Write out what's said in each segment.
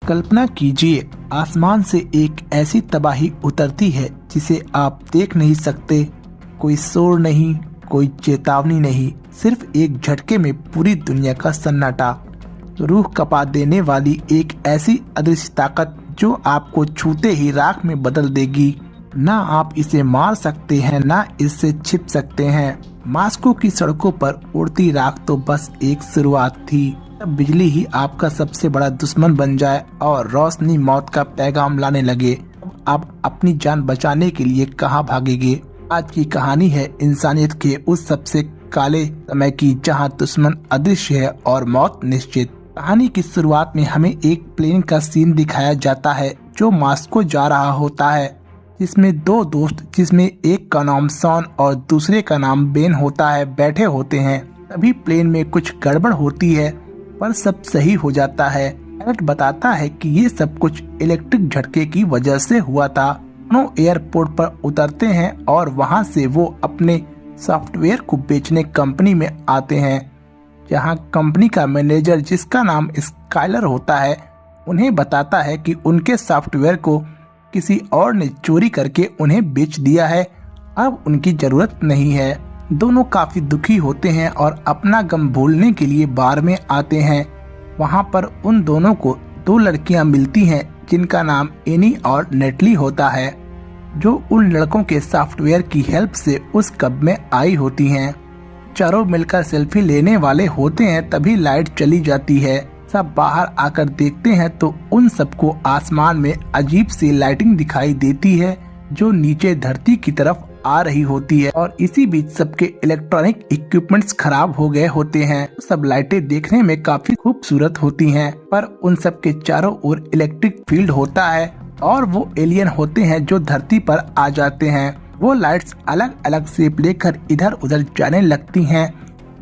कल्पना कीजिए, आसमान से एक ऐसी तबाही उतरती है जिसे आप देख नहीं सकते। कोई शोर नहीं, कोई चेतावनी नहीं, सिर्फ एक झटके में पूरी दुनिया का सन्नाटा। रूह कपा देने वाली एक ऐसी अदृश्य ताकत जो आपको छूते ही राख में बदल देगी। ना आप इसे मार सकते हैं, ना इससे छिप सकते हैं। मास्को की सड़कों पर उड़ती राख तो बस एक शुरुआत थी। तब बिजली ही आपका सबसे बड़ा दुश्मन बन जाए और रोशनी मौत का पैगाम लाने लगे। आप अपनी जान बचाने के लिए कहाँ भागेंगे? आज की कहानी है इंसानियत के उस सबसे काले समय की जहाँ दुश्मन अदृश्य है और मौत निश्चित। कहानी की शुरुआत में हमें एक प्लेन का सीन दिखाया जाता है जो मास्को जा रहा होता है, जिसमें दो दोस्त, जिसमें एक का नाम शॉन और दूसरे का नाम बेन होता है, बैठे होते हैं। तभी प्लेन में कुछ गड़बड़ होती है पर सब सही हो जाता है। पायलट बताता है कि ये सब कुछ इलेक्ट्रिक झटके की वजह से हुआ था। दोनों एयरपोर्ट पर उतरते हैं और वहां से वो अपने सॉफ्टवेयर को बेचने कंपनी में आते हैं, जहां कंपनी का मैनेजर, जिसका नाम स्काइलर होता है, उन्हें बताता है कि उनके सॉफ्टवेयर को किसी और ने चोरी करके उन्हें बेच दिया है, अब उनकी जरूरत नहीं है। दोनों काफी दुखी होते हैं और अपना गम भूलने के लिए बार में आते हैं। वहां पर उन दोनों को दो लड़कियां मिलती हैं जिनका नाम एनी और नेटली होता है, जो उन लड़कों के सॉफ्टवेयर की हेल्प से उस क्लब में आई होती हैं। चारों मिलकर सेल्फी लेने वाले होते हैं, तभी लाइट चली जाती है। सब बाहर आकर देखते हैं तो उन सबको आसमान में अजीब सी लाइटिंग दिखाई देती है जो नीचे धरती की तरफ आ रही होती है, और इसी बीच सबके इलेक्ट्रॉनिक इक्विपमेंट्स खराब हो गए होते हैं। सब लाइटें देखने में काफी खूबसूरत होती हैं, पर उन सब के चारों ओर इलेक्ट्रिक फील्ड होता है और वो एलियन होते हैं जो धरती पर आ जाते हैं। वो लाइट्स अलग अलग शेप लेकर इधर उधर जाने लगती हैं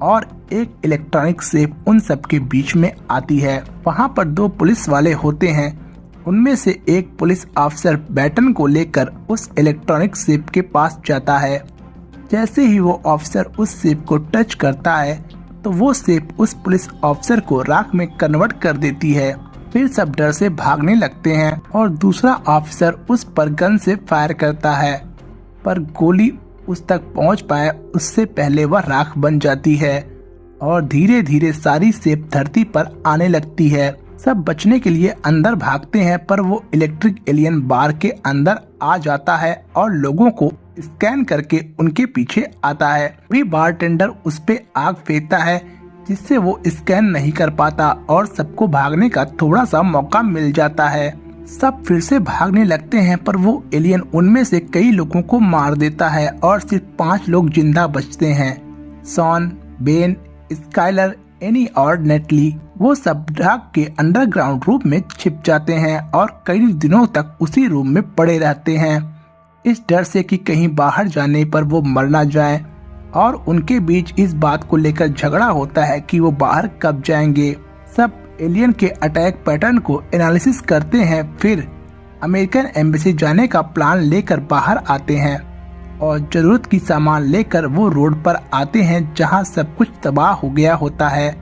और एक इलेक्ट्रॉनिक शेप उन सब के बीच में आती है। वहाँ पर दो पुलिस वाले होते हैं, उनमें से एक पुलिस ऑफिसर बैटन को लेकर उस इलेक्ट्रॉनिक शेप के पास जाता है। जैसे ही वो ऑफिसर उस शेप को टच करता है तो वो शेप उस पुलिस ऑफिसर को राख में कन्वर्ट कर देती है। फिर सब डर से भागने लगते हैं और दूसरा ऑफिसर उस पर गन से फायर करता है, पर गोली उस तक पहुंच पाए उससे पहले वह राख बन जाती है और धीरे धीरे सारी शेप धरती पर आने लगती है। सब बचने के लिए अंदर भागते हैं, पर वो इलेक्ट्रिक एलियन बार के अंदर आ जाता है और लोगों को स्कैन करके उनके पीछे आता है। भी बारटेंडर उस पे आग फेंकता है, जिससे वो स्कैन नहीं कर पाता और सबको भागने का थोड़ा सा मौका मिल जाता है। सब फिर से भागने लगते हैं, पर वो एलियन उनमें से कई लोगों को मार देता है और सिर्फ 5 लोग जिंदा बचते हैं। शॉन, बेन, स्काइलर, एनी और नेटली। वो सब राख के अंडरग्राउंड रूम में छिप जाते हैं और कई दिनों तक उसी रूम में पड़े रहते हैं, इस डर से कि कहीं बाहर जाने पर वो मर ना जाए। और उनके बीच इस बात को लेकर झगड़ा होता है कि वो बाहर कब जाएंगे। सब एलियन के अटैक पैटर्न को एनालिसिस करते हैं, फिर अमेरिकन एम्बेसी जाने का प्लान लेकर बाहर आते हैं और जरूरत की सामान लेकर वो रोड पर आते हैं जहां सब कुछ तबाह हो गया होता है।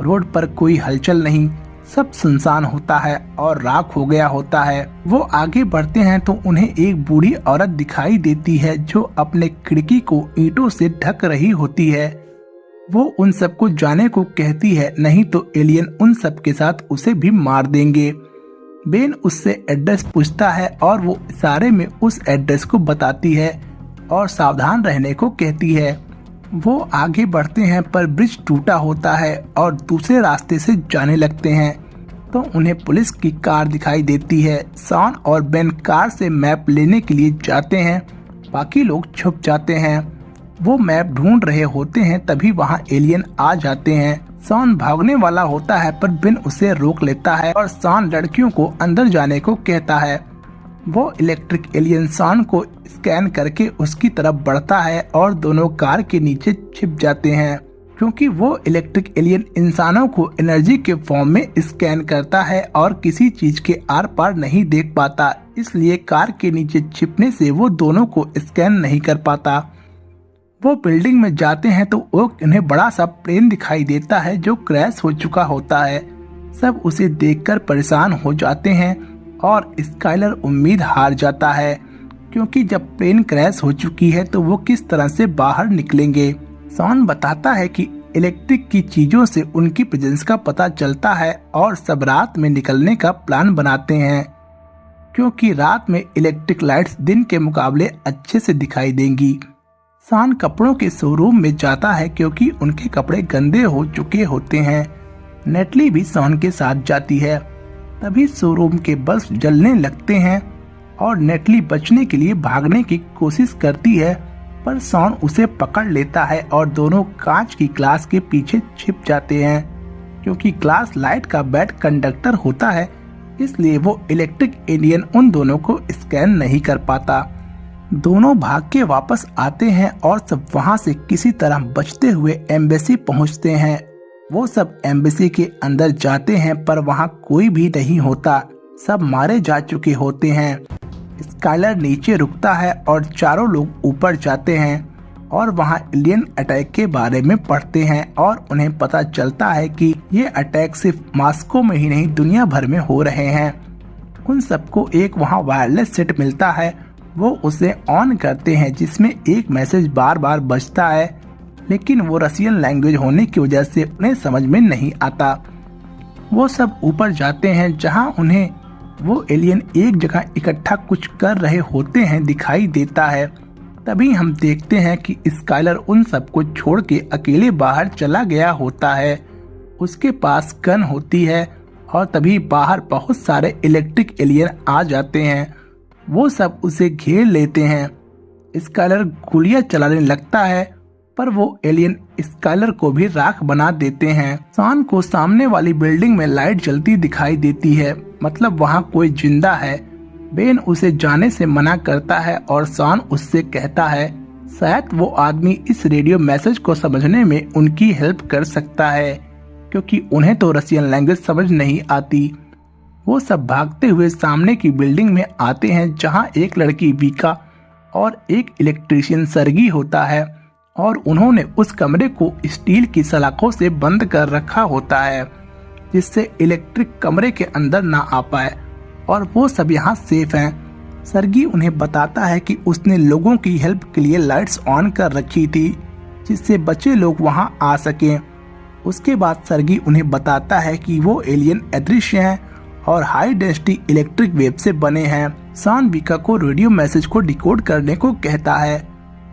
रोड पर कोई हलचल नहीं, सब सुनसान होता है और राख हो गया होता है। वो आगे बढ़ते हैं तो उन्हें एक बूढ़ी औरत दिखाई देती है जो अपने खिड़की को ईंटों से ढक रही होती है। वो उन सबको जाने को कहती है, नहीं तो एलियन उन सब के साथ उसे भी मार देंगे। बेन उससे एड्रेस पूछता है और वो इशारे में उस एड्रेस को बताती है और सावधान रहने को कहती है। वो आगे बढ़ते हैं, पर ब्रिज टूटा होता है और दूसरे रास्ते से जाने लगते हैं तो उन्हें पुलिस की कार दिखाई देती है। शॉन और बेन कार से मैप लेने के लिए जाते हैं, बाकी लोग छुप जाते हैं। वो मैप ढूंढ रहे होते हैं, तभी वहाँ एलियन आ जाते हैं। शॉन भागने वाला होता है, पर बेन उसे रोक लेता है और शॉन लड़कियों को अंदर जाने को कहता है। वो इलेक्ट्रिक एलियन शॉन को स्कैन करके उसकी तरफ बढ़ता है और दोनों कार के नीचे छिप जाते हैं। क्योंकि वो इलेक्ट्रिक एलियन इंसानों को एनर्जी के फॉर्म में स्कैन करता है और किसी चीज के आर पार नहीं देख पाता, इसलिए कार के नीचे छिपने से वो दोनों को स्कैन नहीं कर पाता। वो बिल्डिंग में जाते हैं तो उन्हें बड़ा सा प्लेन दिखाई देता है जो क्रैश हो चुका होता है। सब उसे देखकर परेशान हो जाते हैं और स्काइलर उम्मीद हार जाता है, क्योंकि जब प्लेन क्रैश हो चुकी है तो वो किस तरह से बाहर निकलेंगे। शॉन बताता है कि इलेक्ट्रिक की चीजों से उनकी प्रेजेंस का पता चलता है और सब रात में निकलने का प्लान बनाते हैं, क्योंकि रात में इलेक्ट्रिक लाइट्स दिन के मुकाबले अच्छे से दिखाई देंगी। शॉन कपड़ों के शोरूम में जाता है क्योंकि उनके कपड़े गंदे हो चुके होते हैं। नेटली भी शॉन के साथ जाती है। तभी शोरूम के बल्ब जलने लगते हैं और नेटली बचने के लिए भागने की कोशिश करती है, पर शॉन उसे पकड़ लेता है और दोनों कांच की ग्लास के पीछे छिप जाते हैं। क्योंकि ग्लास लाइट का बैड कंडक्टर होता है, इसलिए वो इलेक्ट्रिक एलियन उन दोनों को स्कैन नहीं कर पाता। दोनों भाग के वापस आते हैं और सब वहां से किसी तरह बचते हुए एम्बेसी पहुंचते हैं। वो सब एम्बेसी के अंदर जाते हैं, पर वहां कोई भी नहीं होता, सब मारे जा चुके होते हैं। स्काइलर नीचे रुकता है और चारों लोग ऊपर जाते हैं और वहां एलियन अटैक के बारे में पढ़ते हैं और उन्हें पता चलता है कि ये अटैक सिर्फ मॉस्को में ही नहीं दुनिया भर में हो रहे हैं। उन सबको एक वहां वायरलेस सेट मिलता है, वो उसे ऑन करते हैं जिसमें एक मैसेज बार बार बजता है, लेकिन वो रशियन लैंग्वेज होने की वजह से उन्हें समझ में नहीं आता। वो सब ऊपर जाते हैं जहां उन्हें वो एलियन एक जगह इकट्ठा कुछ कर रहे होते हैं दिखाई देता है। तभी हम देखते हैं कि स्काइलर उन सबको छोड़ के अकेले बाहर चला गया होता है। उसके पास गन होती है और तभी बाहर बहुत सारे इलेक्ट्रिक एलियन आ जाते हैं। वो सब उसे घेर लेते हैं। स्काइलर गोलियां चलाने लगता है, पर वो एलियन स्काइलर को भी राख बना देते हैं। शॉन को सामने वाली बिल्डिंग में लाइट जलती दिखाई देती है, मतलब वहाँ कोई जिंदा है। बेन उसे जाने से मना करता है और शॉन उससे कहता है शायद वो आदमी इस रेडियो मैसेज को समझने में उनकी हेल्प कर सकता है, क्योंकि उन्हें तो रशियन लैंग्वेज समझ नहीं आती। वो सब भागते हुए सामने की बिल्डिंग में आते हैं जहां एक लड़की विका और एक इलेक्ट्रीशियन सर्गी होता है और उन्होंने उस कमरे को स्टील की सलाखों से बंद कर रखा होता है, जिससे इलेक्ट्रिक कमरे के अंदर ना आ पाए और वो सब यहाँ सेफ हैं। सर्गी उन्हें बताता है कि उसने लोगों की हेल्प के लिए लाइट्स ऑन कर रखी थी, जिससे बचे लोग वहाँ आ सकें। उसके बाद सर्गी उन्हें बताता है कि वो एलियन अदृश्य हैं और हाई डेंसिटी इलेक्ट्रिक वेव से बने हैं। शॉन विका को रेडियो मैसेज को डिकोड करने को कहता है।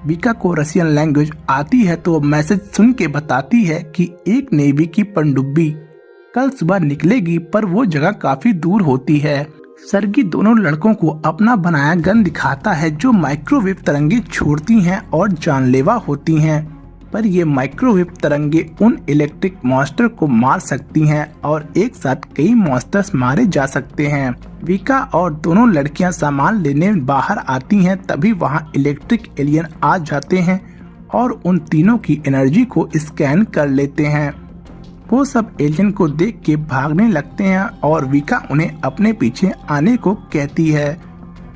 विका को रशियन लैंग्वेज आती है तो मैसेज सुन के बताती है कि एक नेवी की पनडुब्बी कल सुबह निकलेगी, पर वो जगह काफी दूर होती है। सर्गी दोनों लड़कों को अपना बनाया गन दिखाता है जो माइक्रोवेव तरंगे छोड़ती हैं और जानलेवा होती हैं, पर ये माइक्रोवेव तरंगे उन इलेक्ट्रिक मॉन्स्टर को मार सकती हैं और एक साथ कई मॉन्स्टर्स मारे जा सकते हैं। विका और दोनों लड़कियां सामान लेने बाहर आती हैं, तभी वहां इलेक्ट्रिक एलियन आ जाते हैं और उन तीनों की एनर्जी को स्कैन कर लेते हैं। वो सब एलियन को देख के भागने लगते हैं और विका उन्हें अपने पीछे आने को कहती है,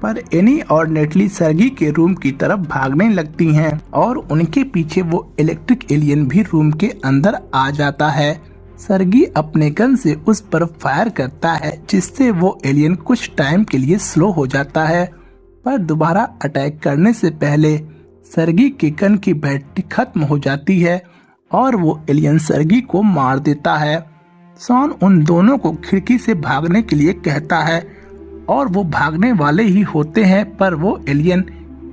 पर एनी और नेटली सर्गी के रूम की तरफ भागने लगती हैं और उनके पीछे वो इलेक्ट्रिक एलियन भी रूम के अंदर आ जाता है। सर्गी अपने गन से उस पर फायर करता है, जिससे वो एलियन कुछ टाइम के लिए स्लो हो जाता है, पर दोबारा अटैक करने से पहले सर्गी के गन की बैटरी खत्म हो जाती है और वो एलियन सर्गी को मार देता है। शॉन उन दोनों को खिड़की से भागने के लिए कहता है और वो भागने वाले ही होते हैं, पर वो एलियन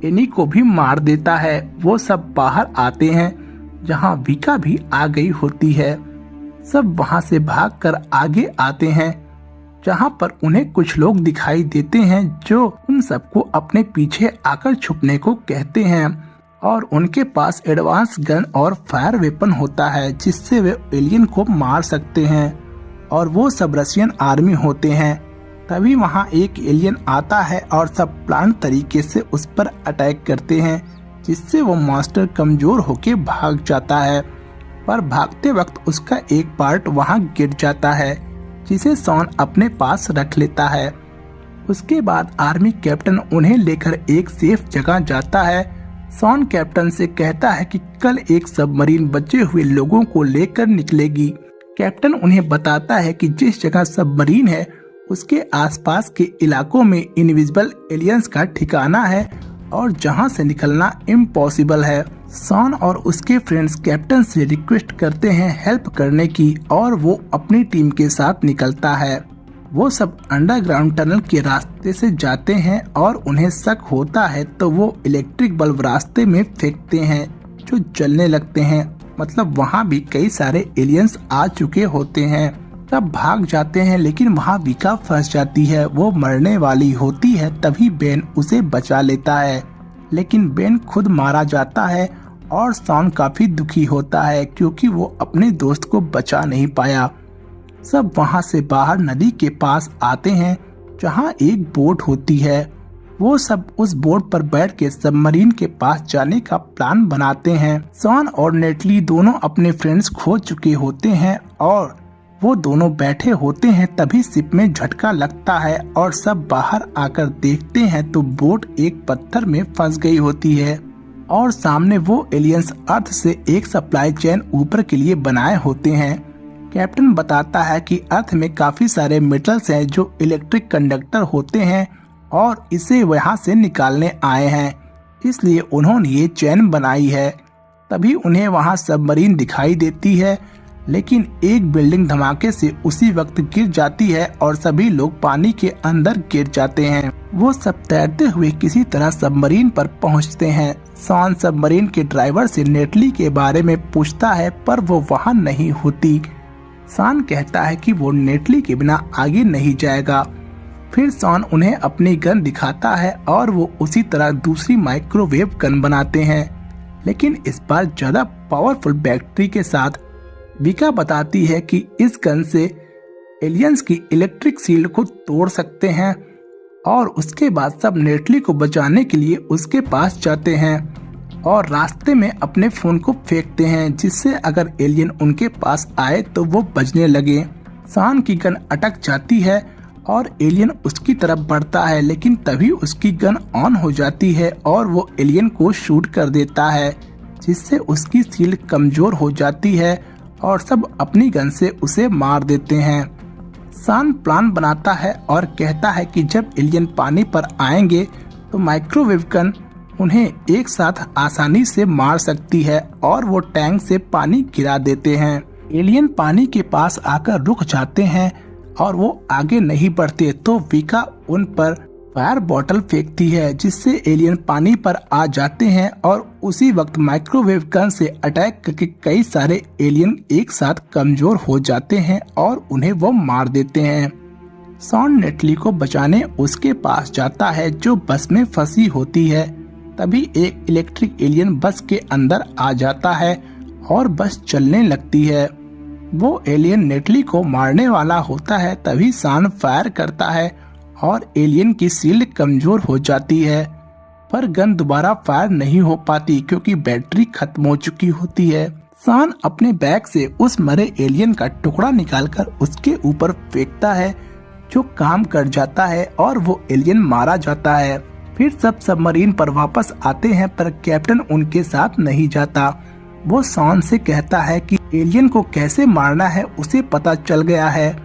एनी को भी मार देता है। वो सब बाहर आते हैं जहां विका भी आ गई होती है। सब वहां से भागकर आगे आते हैं जहां पर उन्हें कुछ लोग दिखाई देते हैं जो उन सबको अपने पीछे आकर छुपने को कहते हैं और उनके पास एडवांस गन और फायर वेपन होता है जिससे वे एलियन को मार सकते हैं और वो सब रशियन आर्मी होते हैं। तभी वहां एक एलियन आता है और सब प्लान तरीके से उस पर अटैक करते हैं, जिससे वो मास्टर कमजोर होके भाग जाता है, पर भागते वक्त उसका एक पार्ट वहां गिर जाता है जिसे शॉन अपने पास रख लेता है। उसके बाद आर्मी कैप्टन उन्हें लेकर एक सेफ जगह जाता है। शॉन कैप्टन से कहता है कि कल एक सबमरीन बचे हुए लोगों को लेकर निकलेगी, कैप्टन उन्हें बताता है कि जिस जगह सबमरीन है उसके आसपास के इलाकों में इनविजिबल एलियंस का ठिकाना है और जहां से निकलना इम्पॉसिबल है। शॉन और उसके फ्रेंड्स कैप्टन से रिक्वेस्ट करते हैं हेल्प करने की और वो अपनी टीम के साथ निकलता है। वो सब अंडरग्राउंड टनल के रास्ते से जाते हैं और उन्हें शक होता है तो वो इलेक्ट्रिक बल्ब रास्ते में फेंकते हैं जो जलने लगते हैं। मतलब वहाँ भी कई सारे एलियंस आ चुके होते हैं। तब भाग जाते हैं लेकिन वहाँ विका फंस जाती है। वो मरने वाली होती है तभी बेन उसे बचा लेता है, लेकिन बेन खुद मारा जाता है और शॉन काफी दुखी होता है क्योंकि वो अपने दोस्त को बचा नहीं पाया। सब वहाँ से बाहर नदी के पास आते हैं जहाँ एक बोट होती है। वो सब उस बोट पर बैठ के सबमरीन के पास जाने का प्लान बनाते हैं। शॉन और नेटली दोनों अपने फ्रेंड्स खो चुके होते हैं और वो दोनों बैठे होते हैं तभी शिप में झटका लगता है और सब बाहर आकर देखते हैं तो बोट एक पत्थर में फंस गई होती है और सामने वो एलियंस अर्थ से एक सप्लाई चेन ऊपर के लिए बनाए होते हैं। कैप्टन बताता है कि अर्थ में काफी सारे मेटल्स हैं जो इलेक्ट्रिक कंडक्टर होते हैं और इसे वहां से निकालने आए हैं, इसलिए उन्होंने ये चेन बनाई है। तभी उन्हें वहां सबमरीन दिखाई देती है, लेकिन एक बिल्डिंग धमाके से उसी वक्त गिर जाती है और सभी लोग पानी के अंदर गिर जाते हैं। वो सब तैरते हुए किसी तरह सबमरीन पर पहुंचते हैं। शॉन सबमरीन के ड्राइवर से नेटली के बारे में पूछता है पर वो वहां नहीं होती। शॉन कहता है कि वो नेटली के बिना आगे नहीं जाएगा। फिर शॉन उन्हें अपनी गन दिखाता है और वो उसी तरह दूसरी माइक्रोवेव गन बनाते हैं, लेकिन इस बार ज्यादा पावरफुल बैटरी के साथ। विका बताती है कि इस गन से एलियंस की इलेक्ट्रिक शील्ड को तोड़ सकते हैं और उसके बाद सब नेटली को बचाने के लिए उसके पास जाते हैं और रास्ते में अपने फोन को फेंकते हैं जिससे अगर एलियन उनके पास आए तो वो बजने लगे। शॉन की गन अटक जाती है और एलियन उसकी तरफ बढ़ता है, लेकिन तभी उसकी गन ऑन हो जाती है और वो एलियन को शूट कर देता है जिससे उसकी शील्ड कमजोर हो जाती है और सब अपनी गन से उसे मार देते हैं। शॉन प्लान बनाता है और कहता है कि जब एलियन पानी पर आएंगे तो माइक्रोवेव गन उन्हें एक साथ आसानी से मार सकती है और वो टैंक से पानी गिरा देते हैं। एलियन पानी के पास आकर रुक जाते हैं और वो आगे नहीं बढ़ते तो विका उन पर फायर बॉटल फेंकती है जिससे एलियन पानी पर आ जाते हैं और उसी वक्त माइक्रोवेव गन से अटैक करके कई सारे एलियन एक साथ कमजोर हो जाते हैं और उन्हें वो मार देते हैं। शॉन नेटली को बचाने उसके पास जाता है जो बस में फंसी होती है। तभी एक इलेक्ट्रिक एलियन बस के अंदर आ जाता है और बस चलने लगती है। वो एलियन नेटली को मारने वाला होता है तभी शॉन फायर करता है और एलियन की शील्ड कमजोर हो जाती है, पर गन दोबारा फायर नहीं हो पाती क्योंकि बैटरी खत्म हो चुकी होती है। शॉन अपने बैग से उस मरे एलियन का टुकड़ा निकालकर उसके ऊपर फेंकता है जो काम कर जाता है और वो एलियन मारा जाता है। फिर सब सबमरीन पर वापस आते हैं पर कैप्टन उनके साथ नहीं जाता। वो शॉन से कहता है कि एलियन को कैसे मारना है उसे पता चल गया है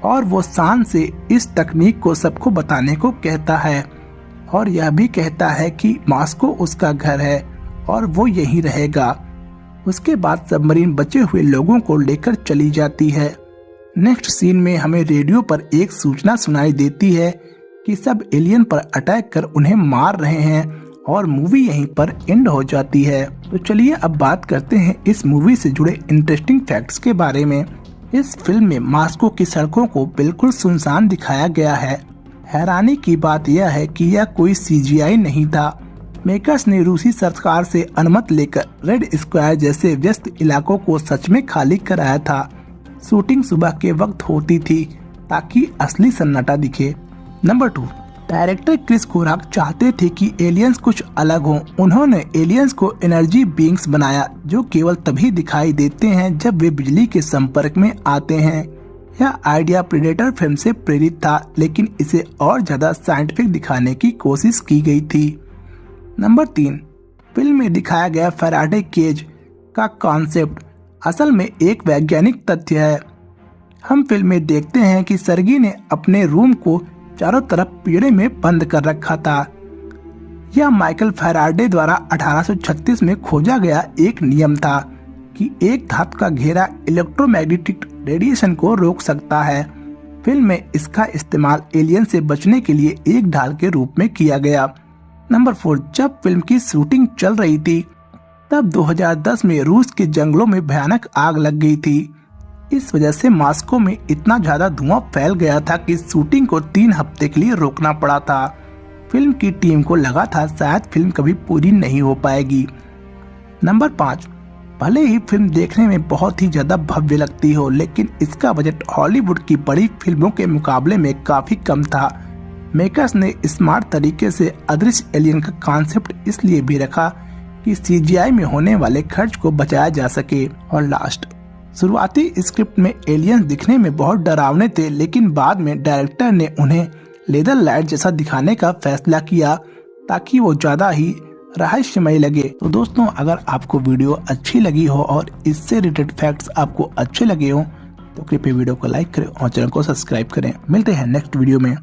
और वो शॉन से इस तकनीक को सबको बताने को कहता है और यह भी कहता है कि मॉस्को उसका घर है और वो यहीं रहेगा। उसके बाद सबमरीन बचे हुए लोगों को लेकर चली जाती है। नेक्स्ट सीन में हमें रेडियो पर एक सूचना सुनाई देती है कि सब एलियन पर अटैक कर उन्हें मार रहे हैं और मूवी यहीं पर एंड हो जाती है। तो चलिए अब बात करते हैं इस मूवी से जुड़े इंटरेस्टिंग फैक्ट्स के बारे में। इस फिल्म में मॉस्को की सड़कों को बिल्कुल सुनसान दिखाया गया है। हैरानी की बात यह है कि यह कोई CGI नहीं था। मेकर्स ने रूसी सरकार से अनुमति लेकर रेड स्क्वायर जैसे व्यस्त इलाकों को सच में खाली कराया था। शूटिंग सुबह के वक्त होती थी ताकि असली सन्नाटा दिखे। नंबर 2, डायरेक्टर क्रिस कोराक चाहते थे कि एलियंस कुछ अलग हों। उन्होंने एलियंस को एनर्जी बीइंग्स बनाया जो केवल तभी दिखाई देते हैं जब वे बिजली के संपर्क में आते हैं। यह आइडिया प्रेडेटर फिल्म से प्रेरित था, लेकिन इसे और ज्यादा साइंटिफिक दिखाने की कोशिश की गई थी। नंबर 3, फिल्म में दिखाया गया फैराडे केज का कॉन्सेप्ट असल में एक वैज्ञानिक तथ्य है। हम फिल्म में देखते हैं कि सर्गी ने अपने रूम को चारों तरफ पिंजरे में बंद कर रखा था। यह माइकल फैराडे द्वारा 1836 में खोजा गया एक नियम था कि एक धातु का घेरा इलेक्ट्रोमैग्नेटिक रेडिएशन को रोक सकता है। फिल्म में इसका इस्तेमाल एलियन से बचने के लिए एक ढाल के रूप में किया गया। नंबर 4, जब फिल्म की शूटिंग चल रही थी तब 2010 में रूस के जंगलों में भयानक आग लग गई थी। इस वजह से मॉस्को में इतना ज्यादा धुआं फैल गया था कि शूटिंग को 3 हफ्ते के लिए रोकना पड़ा था। फिल्म की टीम को लगा था शायद फिल्म कभी पूरी नहीं हो पाएगी। नंबर 5, भले ही फिल्म देखने में बहुत ही ज्यादा भव्य लगती हो, लेकिन इसका बजट हॉलीवुड की बड़ी फिल्मों के मुकाबले में काफी कम था। मेकर्स ने स्मार्ट तरीके से अदृश्य एलियन का कॉन्सेप्ट इसलिए भी रखा कि सीजीआई में होने वाले खर्च को बचाया जा सके। और लास्ट, शुरुआती स्क्रिप्ट में एलियंस दिखने में बहुत डरावने थे, लेकिन बाद में डायरेक्टर ने उन्हें लेदर लाइट जैसा दिखाने का फैसला किया ताकि वो ज्यादा ही रहस्यमय लगे। तो दोस्तों, अगर आपको वीडियो अच्छी लगी हो और इससे रिलेटेड फैक्ट्स आपको अच्छे लगे हो तो कृपया वीडियो को लाइक करें और चैनल को सब्सक्राइब करें। मिलते हैं नेक्स्ट वीडियो में।